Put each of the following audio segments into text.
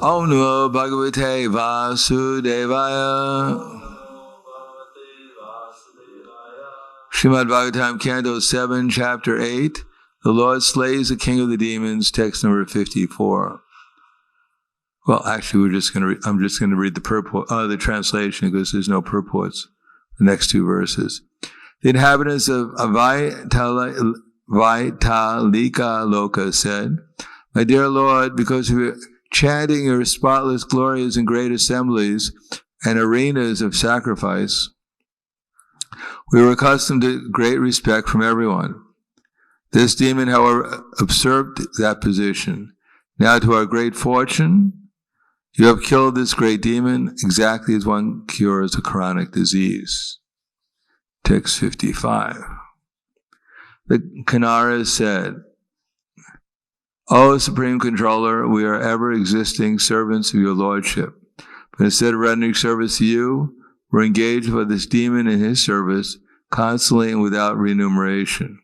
Om Namo Bhagavate Vasudevaya. Srimad Bhagavatam, Canto 7, Chapter 8. The Lord slays the king of the demons, text number 54. Well, actually, I'm just going to read the purport, the translation, because there's no purports. The next two verses. The inhabitants of Vaitalika Loka said, "My dear Lord, because we are chanting your spotless glories in great assemblies and arenas of sacrifice, we were accustomed to great respect from everyone. This demon, however, usurped that position. Now, to our great fortune, you have killed this great demon exactly as one cures a chronic disease." Text 55. The Kanara said, "O Supreme Controller, we are ever existing servants of your Lordship. But instead of rendering service to you, we're engaged with this demon in his service, constantly and without remuneration.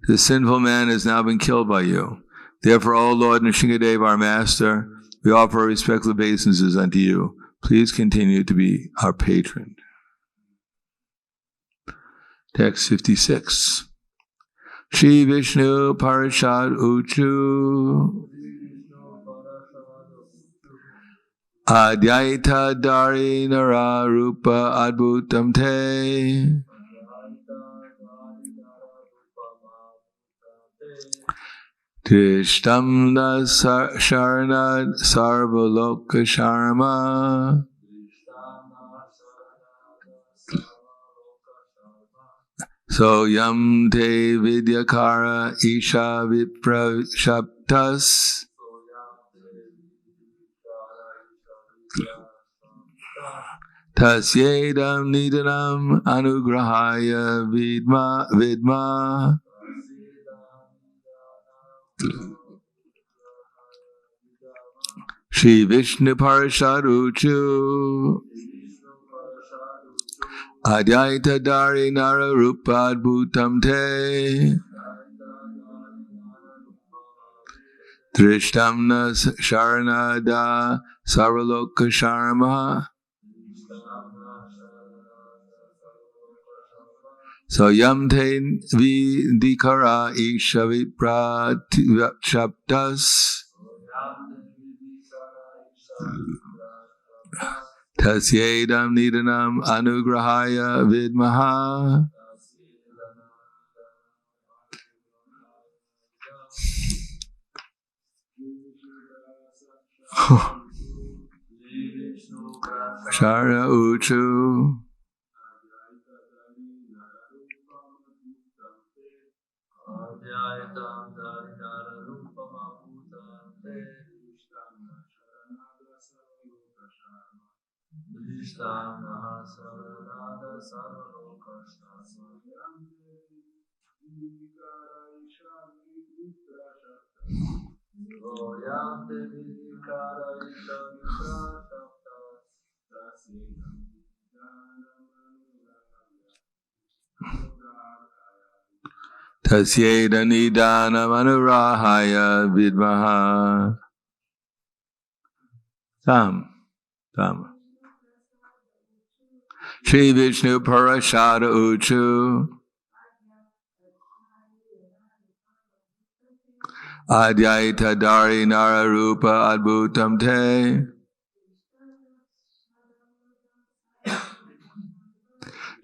This sinful man has now been killed by you. Therefore, O Lord Nrsingadev, our Master, we offer our respectful obeisances unto you. Please continue to be our patron." Text 56. Shri Vishnu Parashad Uchu Adyaita Dari Nara Rupa Adbhutam Te Trishtam na Sharanad Sarvaloka Sharma So yam te vidyakara isha vipra shaptas tasyedam nidanam anugrahaya vidma Shri Vishnu Parishaduchu Adyaita Dari Nara Rupa Adbhutam Te Drishtamna Sharanada Sarvaloka Sharma So Yam Te Vidikara Isha Vipra Shaptas Tasyedam Nidanam Anugrahaya Vidmaha Shara Uchu Tasyeda Nidana Manurahaya Vidmaha Tam Shri Vishnu Parashada Uchu Adyaita Dari Nara Rupa Adbhutam Te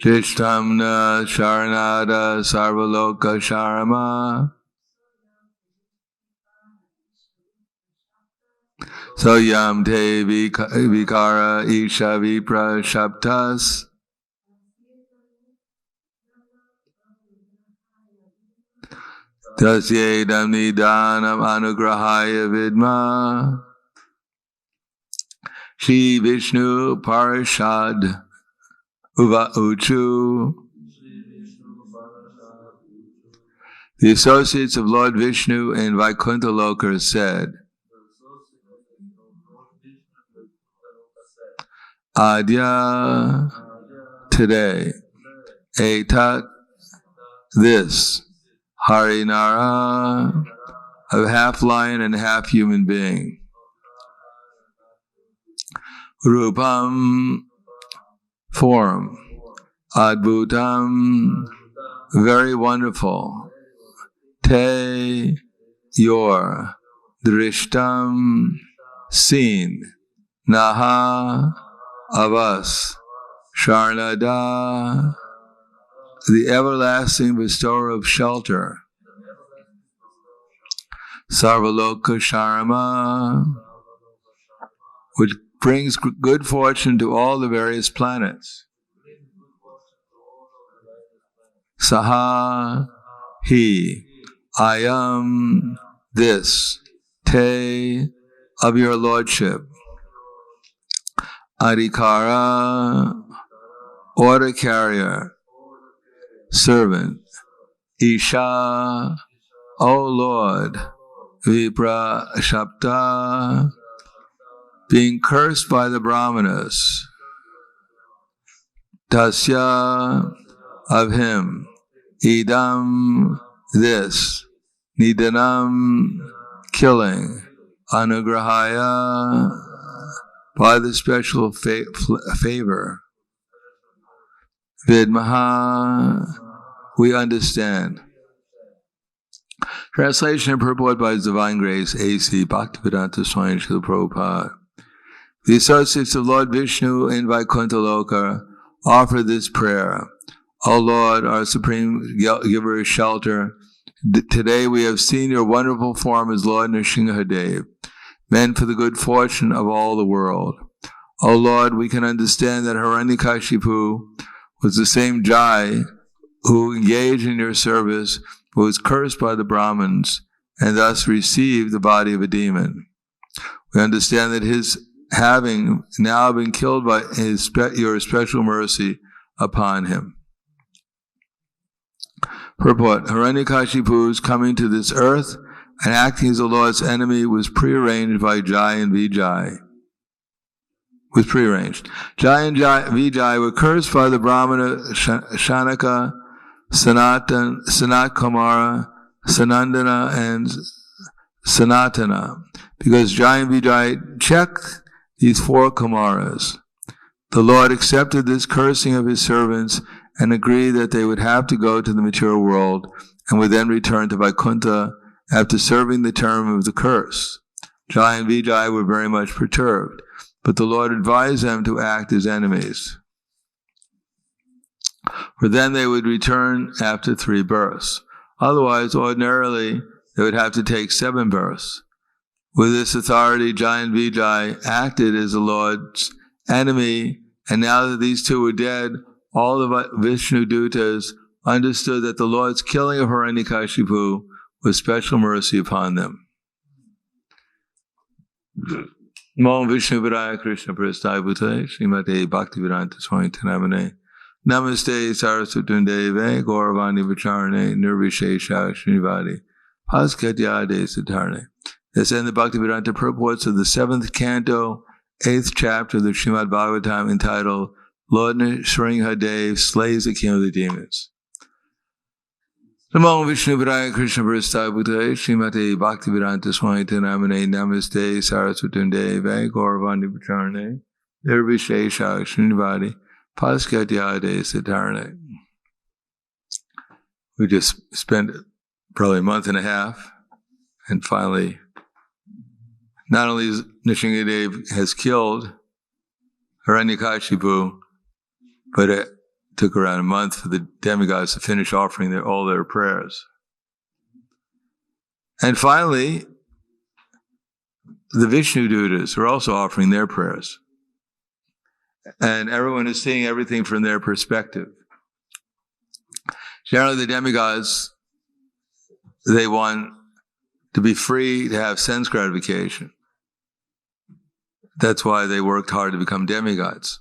Jishtamna Sharanada Sarvaloka Sharma So Yam Te Vikara Isha Vipra Shaptas Tasyedam Nidanam Anugrahaya Vidma Shri Vishnu Parashad Uchu. The associates of Lord Vishnu in Vaikuntha Loka said, Adya, today, Etat, this, Harinara, a half lion and half human being, Rupam, form. Adbhutam, very wonderful. Te, your. Drishtam, seen. Naha, of us. Sharnada, the everlasting bestower of shelter. Sarvaloka Sharma, which brings good fortune to all the various planets. Saha, he, I am this, te, of your lordship. Adhikara, order carrier, servant. Isha, O Lord. Vipra Shapta, being cursed by the Brahmanas. Tasya, of him. Idam, this. Nidanam, killing. Anugrahaya, by the special favor. Vidmaha, we understand. Translation and purport by His Divine Grace, A.C. Bhaktivedanta Swami Srila Prabhupada. The associates of Lord Vishnu in Vaikuntha Loka offer this prayer. O Lord, our supreme giver of shelter, today we have seen your wonderful form as Lord Nrsimhadev, meant for the good fortune of all the world. O Lord, we can understand that Hiranyakashipu was the same Jai who engaged in your service, who was cursed by the Brahmins, and thus received the body of a demon. We understand that his having now been killed by your special mercy upon him. Purport: Hiranyakashipu's coming to this earth and acting as the Lord's enemy was prearranged by Jai and Vijay. Jai and Vijay were cursed by the Brahmana Shanaka, Sanat Kumara, Sanandana, and Sanatana, because Jai and Vijay checked these four Kumaras. The Lord accepted this cursing of his servants and agreed that they would have to go to the material world and would then return to Vaikuntha after serving the term of the curse. Jai and Vijay were very much perturbed, but the Lord advised them to act as enemies, for then they would return after 3 births. Otherwise, ordinarily, they would have to take 7 births. With this authority, Jai and Vijay acted as the Lord's enemy, and now that these two were dead, all the Vishnu Dutas understood that the Lord's killing of Hiranyakashipu was special mercy upon them. Namo Vishnu Vidaya Krishna Prasthaya Bhutale Srimate Bhaktivedanta Swami Tanamane Namaste Saraswatundeve Gauravani Vicharane Nirvishesha Srinivadi Paskatyade Siddharne. This end the Bhaktivedanta purports of the 7th canto, 8th chapter of the Srimad Bhagavatam, entitled Lord Nrsimhadev Slays the King of the Demons. Namo Vishnu Vidaya Krishna Prasthaya Bhutale Srimate Bhaktivedanta Swami Tanamane Namaste Saraswatundeve Gauravani Vicharane Nirvishesha Srinivadi Paskatyade Siddharne. We just spent probably a month and a half, and finally, not only is Nrsimhadev has killed Hiranyakashipu, but it took around a month for the demigods to finish offering all their prayers. And finally, the Vishnu Dutas are also offering their prayers. And everyone is seeing everything from their perspective. Generally, the demigods, they want to be free to have sense gratification. That's why they worked hard to become demigods.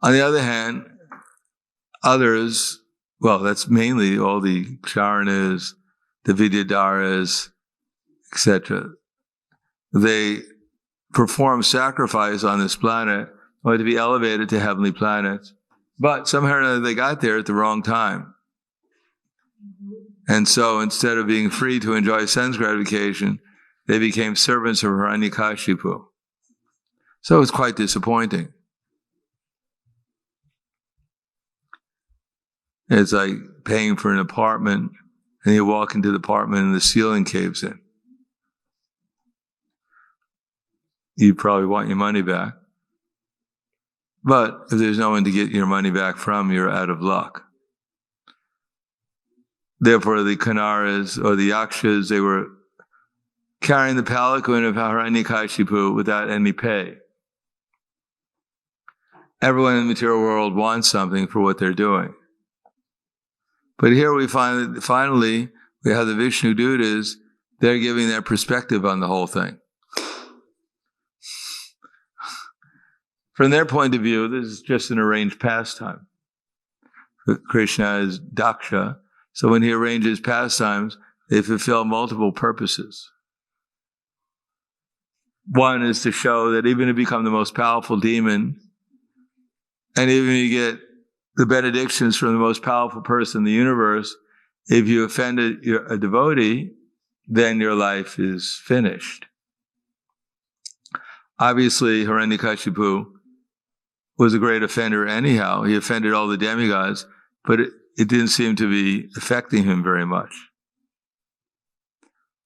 On the other hand, others, well, that's mainly all the Charanas, the Vidyadharas, etc. They perform sacrifice on this planet or to be elevated to heavenly planets, but somehow or another they got there at the wrong time. And so instead of being free to enjoy sense gratification, they became servants of Hiranyakashipu. So it was quite disappointing. It's like paying for an apartment, and you walk into the apartment and the ceiling caves in. You probably want your money back. But if there's no one to get your money back from, you're out of luck. Therefore, the Kannaras or the Yakshas, they were carrying the palanquin of Hiranyakashipu without any pay. Everyone in the material world wants something for what they're doing. But here we find that finally, we have the Vishnu Dutas, they're giving their perspective on the whole thing. From their point of view, this is just an arranged pastime. Krishna is Daksha, so when he arranges pastimes, they fulfill multiple purposes. One is to show that even to become the most powerful demon, and even if you get the benedictions from the most powerful person in the universe, if you offended a devotee, then your life is finished. Obviously, Hiranyakashipu was a great offender anyhow. He offended all the demigods, but it didn't seem to be affecting him very much.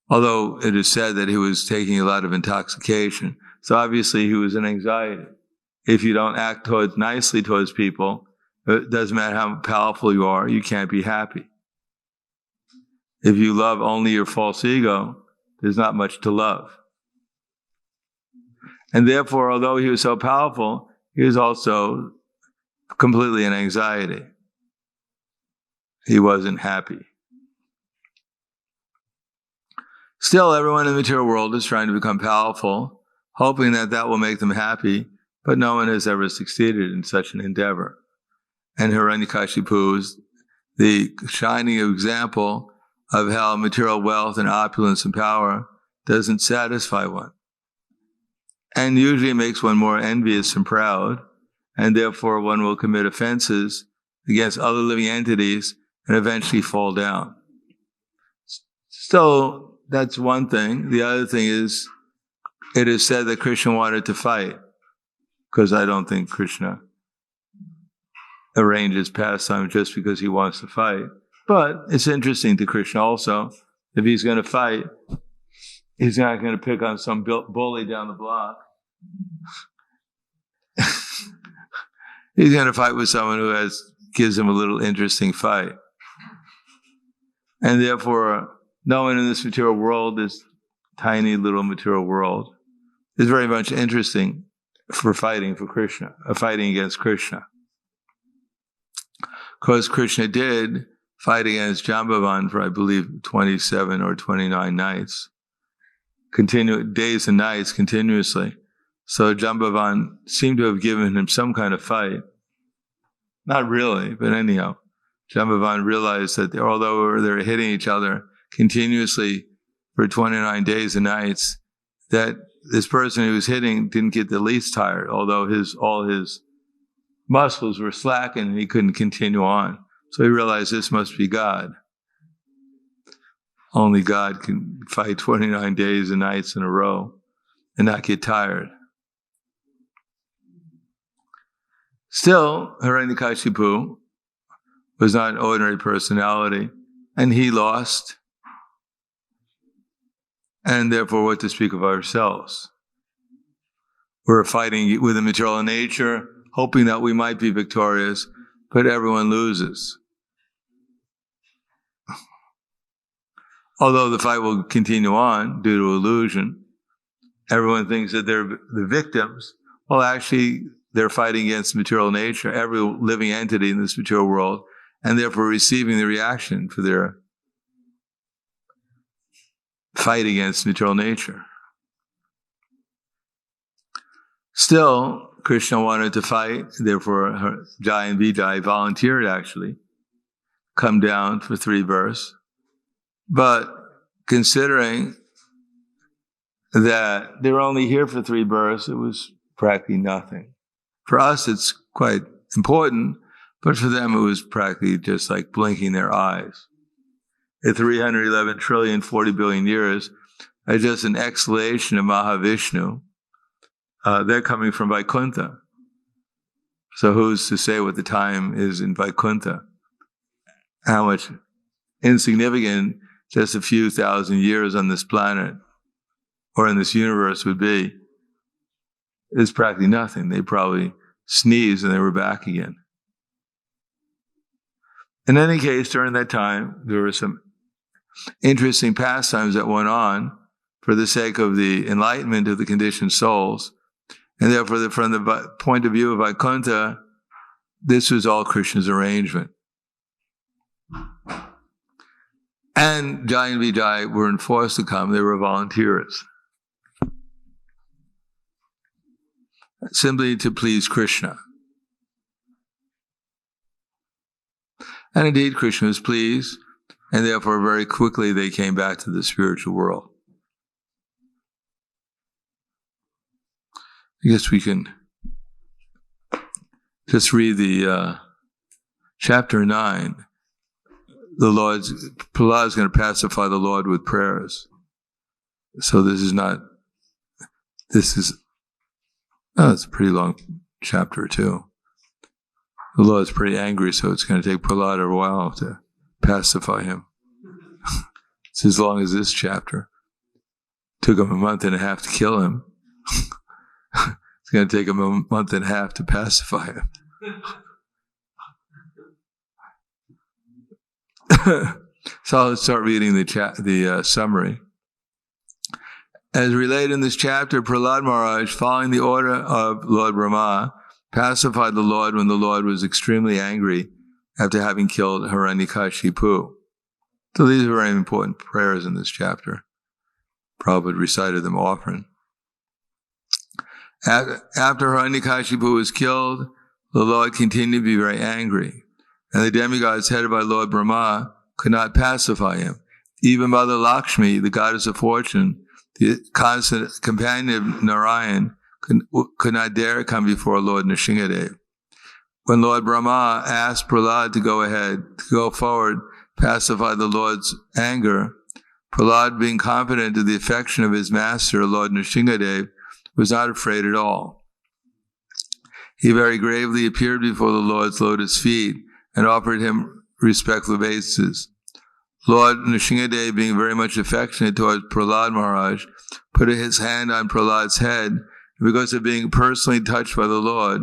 Although it is said that he was taking a lot of intoxication. So obviously he was in anxiety. If you don't act nicely towards people, it doesn't matter how powerful you are, you can't be happy. If you love only your false ego, there's not much to love. And therefore, although he was so powerful, he was also completely in anxiety. He wasn't happy. Still, everyone in the material world is trying to become powerful, hoping that that will make them happy, but no one has ever succeeded in such an endeavor. And Hiranyakashipu is the shining example of how material wealth and opulence and power doesn't satisfy one. And usually it makes one more envious and proud, and therefore one will commit offenses against other living entities and eventually fall down. So that's one thing. The other thing is, it is said that Krishna wanted to fight, because I don't think Krishna arranges pastime just because he wants to fight. But it's interesting to Krishna also, if he's going to fight, he's not going to pick on some bully down the block. He's going to fight with someone who gives him a little interesting fight. And therefore, no one in this material world, this tiny little material world, is very much interesting for fighting for Krishna, fighting against Krishna. Because Krishna did fight against Jambavan for, I believe, 27 or 29 nights, days and nights continuously. So Jambavan seemed to have given him some kind of fight. Not really, but anyhow, Jambavan realized that although they were hitting each other continuously for 29 days and nights, that this person who was hitting didn't get the least tired, although all his muscles were slackened and he couldn't continue on. So he realized this must be God. Only God can fight 29 days and nights in a row and not get tired. Still, Hiranyakashipu was not an ordinary personality, and he lost. And therefore, what to speak of ourselves? We're fighting with the material nature, hoping that we might be victorious, but everyone loses. Although the fight will continue on due to illusion, everyone thinks that they're the victims. Well, actually, they're fighting against material nature, every living entity in this material world, and therefore receiving the reaction for their fight against material nature. Still, Krishna wanted to fight, therefore Jai and Vijay volunteered actually, come down for 3 births. But considering that they're only here for 3 births, it was practically nothing. For us, it's quite important, but for them, it was practically just like blinking their eyes. At 311 trillion, 40 billion years, as just an exhalation of Mahavishnu. They're coming from Vaikuntha. So who's to say what the time is in Vaikuntha? How much insignificant just a few thousand years on this planet or in this universe would be. It's practically nothing. They probably sneezed and they were back again. In any case, during that time, there were some interesting pastimes that went on for the sake of the enlightenment of the conditioned souls. And therefore, from the point of view of Vaikuntha, this was all Krishna's arrangement. And Jai and Vijay weren't forced to come, they were volunteers. Simply to please Krishna. And indeed, Krishna was pleased, and therefore very quickly they came back to the spiritual world. I guess we can just read the chapter 9. Prahlad is going to pacify the Lord with prayers. So it's a pretty long chapter too. The Lord is pretty angry, so it's going to take Prahlad a while to pacify him. It's as long as this chapter. Took him a month and a half to kill him. It's going to take him a month and a half to pacify him. So let's start reading the summary. As related in this chapter, Prahlad Maharaj, following the order of Lord Brahma, pacified the Lord when the Lord was extremely angry after having killed Hiranyakashipu. So these are very important prayers in this chapter. Prabhupada recited them often. After Hiranyakashipu was killed, the Lord continued to be very angry, and the demigods headed by Lord Brahma could not pacify him. Even Mother Lakshmi, the goddess of fortune, the constant companion of Narayan, could not dare come before Lord Nrsingadev. When Lord Brahma asked Prahlad to go forward, pacify the Lord's anger, Prahlad, being confident of the affection of his master, Lord Nrsingadev, was not afraid at all. He very gravely appeared before the Lord's lotus feet and offered him respectful obeisances. Lord Nrsingadev, being very much affectionate towards Prahlad Maharaj, put his hand on Prahlad's head, and because of being personally touched by the Lord,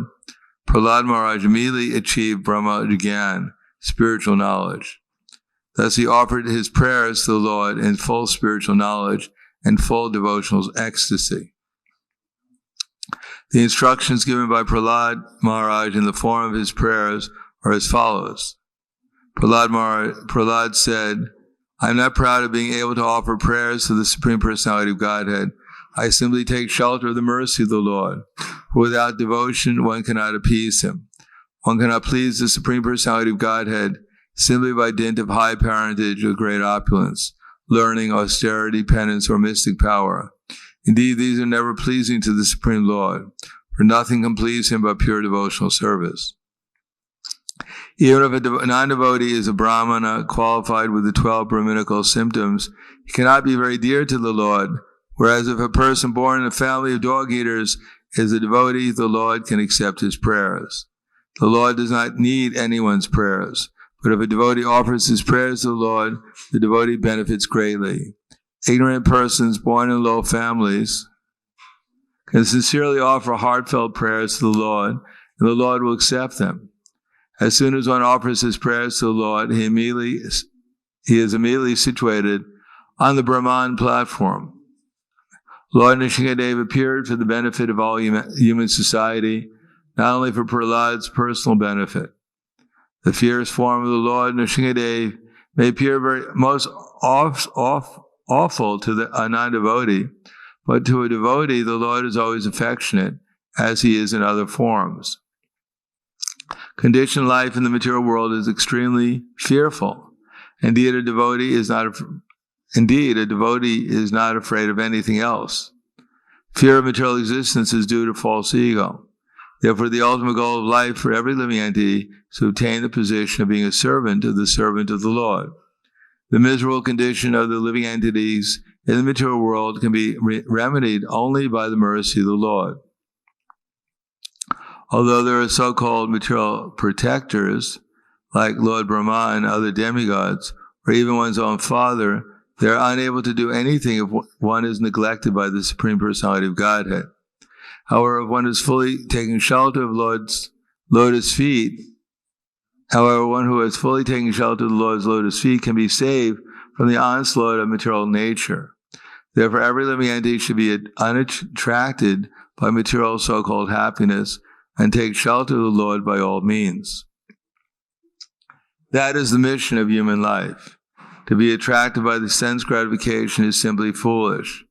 Prahlad Maharaj immediately achieved Brahma Jnana, spiritual knowledge. Thus he offered his prayers to the Lord in full spiritual knowledge and full devotional ecstasy. The instructions given by Prahlad Maharaj in the form of his prayers are as follows. Prahlad said, I am not proud of being able to offer prayers to the Supreme Personality of Godhead. I simply take shelter of the mercy of the Lord. For without devotion, one cannot appease him. One cannot please the Supreme Personality of Godhead simply by dint of high parentage or great opulence, learning, austerity, penance, or mystic power. Indeed, these are never pleasing to the Supreme Lord, for nothing can please him but pure devotional service. Even if a non-devotee is a brahmana qualified with the 12 Brahminical symptoms, he cannot be very dear to the Lord, whereas if a person born in a family of dog-eaters is a devotee, the Lord can accept his prayers. The Lord does not need anyone's prayers, but if a devotee offers his prayers to the Lord, the devotee benefits greatly. Ignorant persons born in low families can sincerely offer heartfelt prayers to the Lord, and the Lord will accept them. As soon as one offers his prayers to the Lord, he is immediately situated on the Brahman platform. Lord Nrsingadev appeared for the benefit of all human society, not only for Prahlad's personal benefit. The fierce form of the Lord Nrsingadev may appear most awful to a non-devotee, but to a devotee the Lord is always affectionate, as he is in other forms. Conditioned life in the material world is extremely fearful. Indeed, a devotee is not afraid of anything else. Fear of material existence is due to false ego. Therefore, the ultimate goal of life for every living entity is to obtain the position of being a servant of the Lord. The miserable condition of the living entities in the material world can be remedied only by the mercy of the Lord. Although there are so-called material protectors, like Lord Brahma and other demigods, or even one's own father, they are unable to do anything if one is neglected by the Supreme Personality of Godhead. However, if one is fully taking shelter of Lord's lotus feet, one who is fully taking shelter of the Lord's lotus feet can be saved from the onslaught of material nature. Therefore, every living entity should be unattracted by material so-called happiness and take shelter of the Lord by all means. That is the mission of human life. To be attracted by the sense gratification is simply foolish.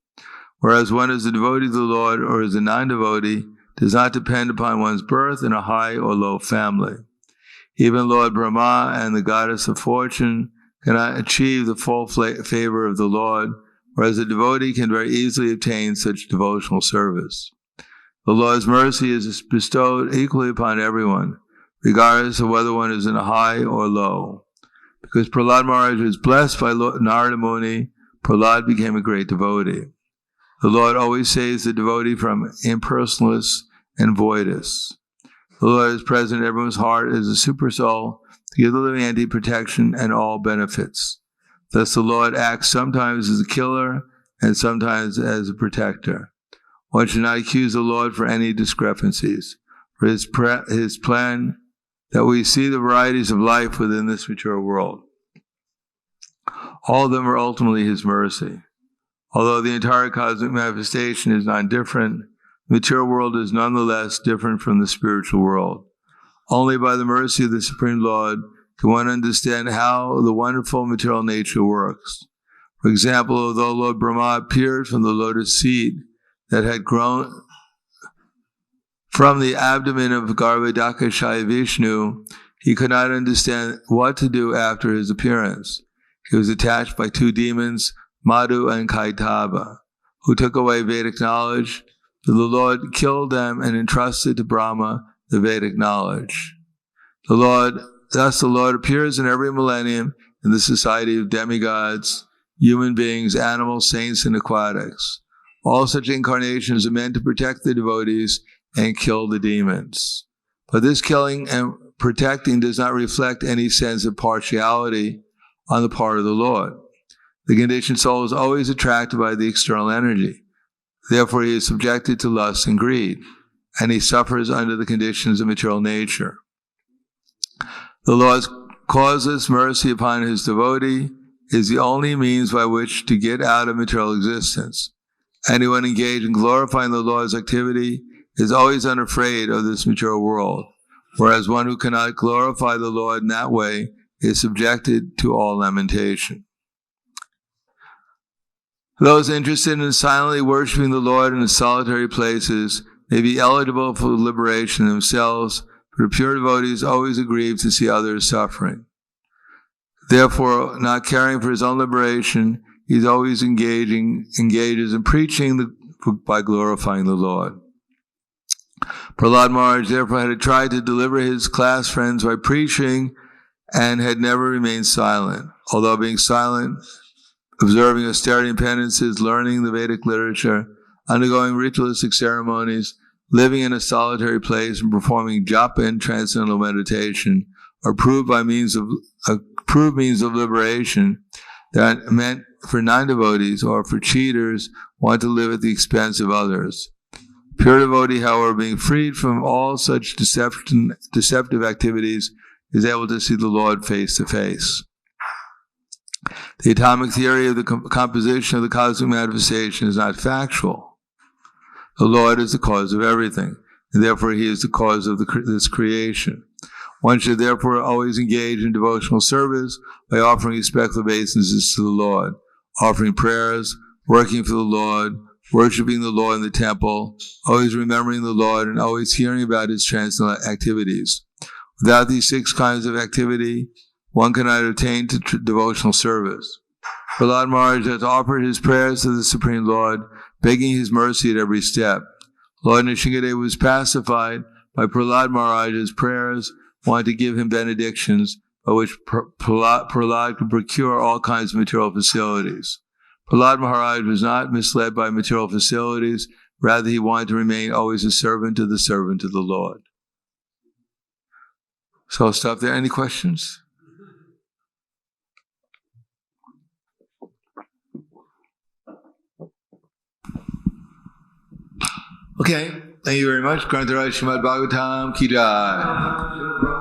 Whereas one is a devotee of the Lord or is a non-devotee does not depend upon one's birth in a high or low family. Even Lord Brahma and the goddess of fortune cannot achieve the full favor of the Lord, whereas a devotee can very easily obtain such devotional service. The Lord's mercy is bestowed equally upon everyone, regardless of whether one is in a high or low. Because Prahlad Maharaj was blessed by Narada Muni, Prahlad became a great devotee. The Lord always saves the devotee from impersonalists and voidists. The Lord is present in everyone's heart as a super soul to give the living entity protection and all benefits. Thus the Lord acts sometimes as a killer and sometimes as a protector. One should not accuse the Lord for any discrepancies, for his plan that we see the varieties of life within this material world. All of them are ultimately his mercy. Although the entire cosmic manifestation is non-different, the material world is nonetheless different from the spiritual world. Only by the mercy of the Supreme Lord can one understand how the wonderful material nature works. For example, although Lord Brahma appeared from the lotus seed that had grown from the abdomen of Garbhodakashaya Vishnu, he could not understand what to do after his appearance. He was attached by two demons, Madhu and Kaitava, who took away Vedic knowledge. The Lord killed them and entrusted to Brahma the Vedic knowledge. Thus the Lord appears in every millennium in the society of demigods, human beings, animals, saints, and aquatics. All such incarnations are meant to protect the devotees and kill the demons. But this killing and protecting does not reflect any sense of partiality on the part of the Lord. The conditioned soul is always attracted by the external energy. Therefore, he is subjected to lust and greed, and he suffers under the conditions of material nature. The Lord's causeless mercy upon his devotee is the only means by which to get out of material existence. Anyone engaged in glorifying the Lord's activity is always unafraid of this material world, whereas one who cannot glorify the Lord in that way is subjected to all lamentation. Those interested in silently worshiping the Lord in the solitary places may be eligible for liberation themselves, but a pure devotee is always aggrieved to see others suffering. Therefore, not caring for his own liberation, he is always engages in preaching by glorifying the Lord. Prahlad Maharaj therefore had tried to deliver his class friends by preaching and had never remained silent. Although being silent, observing austerity and penances, learning the Vedic literature, undergoing ritualistic ceremonies, living in a solitary place, and performing japa and transcendental meditation are proved means of liberation that meant for non-devotees or for cheaters want to live at the expense of others. Pure devotee, however, being freed from all such deceptive activities, is able to see the Lord face to face. The atomic theory of the composition of the cosmic manifestation is not factual. The Lord is the cause of everything, and therefore he is the cause of this creation. One should therefore always engage in devotional service by offering respectful obeisances to the Lord, offering prayers, working for the Lord, worshiping the Lord in the temple, always remembering the Lord, and always hearing about his transcendental activities. Without these 6 kinds of activity, one cannot attain to devotional service. Prahlad Maharaj has offered his prayers to the Supreme Lord, begging his mercy at every step. Lord Nrsingadev was pacified by Prahlad Maharaj's prayers, wanted to give him benedictions by which Prahlad could procure all kinds of material facilities. Prahlad Maharaj was not misled by material facilities. Rather, he wanted to remain always a servant of the Lord. So I'll stop there. Any questions? Okay. Thank you very much. Grantaraj Srimad Bhagavatam Ki Jai.